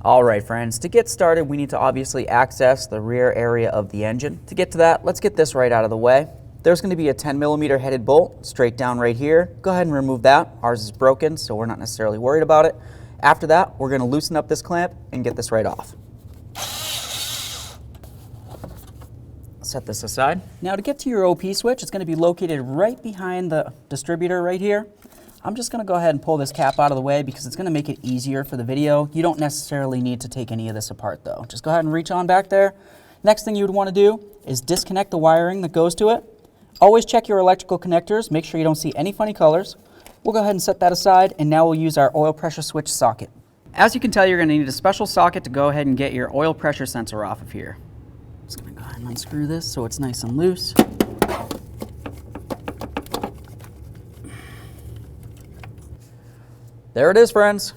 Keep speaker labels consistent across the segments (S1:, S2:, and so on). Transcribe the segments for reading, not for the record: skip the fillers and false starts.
S1: All right, friends, to get started, we need to obviously access the rear area of the engine. To get to that, let's get this right out of the way. There's going to be a 10mm headed bolt straight down right here. Go ahead and remove that. Ours is broken, so we're not necessarily worried about it. After that, we're going to loosen up this clamp and get this right off. Set this aside. Now to get to your OP switch, it's going to be located right behind the distributor right here. I'm just going to go ahead and pull this cap out of the way because it's going to make it easier for the video. You don't necessarily need to take any of this apart though. Just go ahead and reach on back there. Next thing you would want to do is disconnect the wiring that goes to it. Always check your electrical connectors. Make sure you don't see any funny colors. We'll go ahead and set that aside, and now we'll use our oil pressure switch socket. As you can tell, you're going to need a special socket to go ahead and get your oil pressure sensor off of here. Just going to go ahead and unscrew this so it's nice and loose. There it is, friends.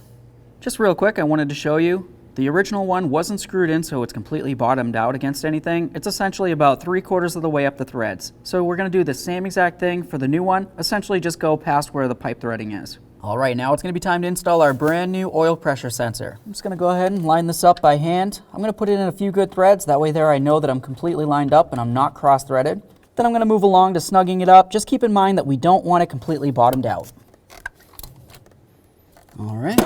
S1: Just real quick, I wanted to show you. The original one wasn't screwed in, so it's completely bottomed out against anything. It's essentially about 3/4 of the way up the threads. So we're going to do the same exact thing for the new one, essentially just go past where the pipe threading is. All right, now it's going to be time to install our brand new oil pressure sensor. I'm just going to go ahead and line this up by hand. I'm going to put it in a few good threads. That way there I know that I'm completely lined up and I'm not cross-threaded. Then I'm going to move along to snugging it up. Just keep in mind that we don't want it completely bottomed out. All right.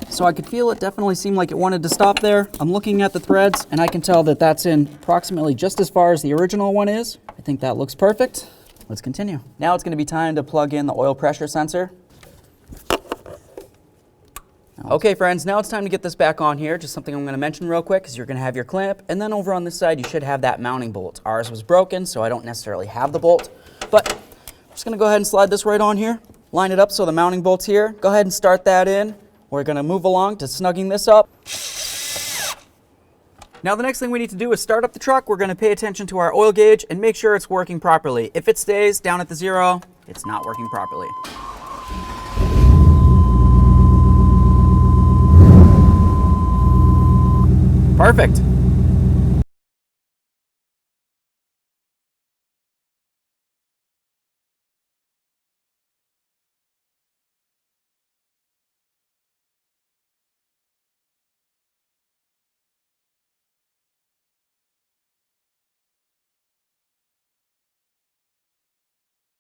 S1: So I could feel it definitely seemed like it wanted to stop there. I'm looking at the threads and I can tell that that's in approximately just as far as the original one is. I think that looks perfect. Let's continue. Now it's going to be time to plug in the oil pressure sensor. Okay, friends, now it's time to get this back on here. Just something I'm going to mention real quick is you're going to have your clamp, and then over on this side you should have that mounting bolt. Ours was broken, so I don't necessarily have the bolt, but I'm just going to go ahead and slide this right on here. Line it up so the mounting bolt's here. Go ahead and start that in. We're going to move along to snugging this up. Now the next thing we need to do is start up the truck. We're going to pay attention to our oil gauge and make sure it's working properly. If it stays down at the 0, it's not working properly. Perfect.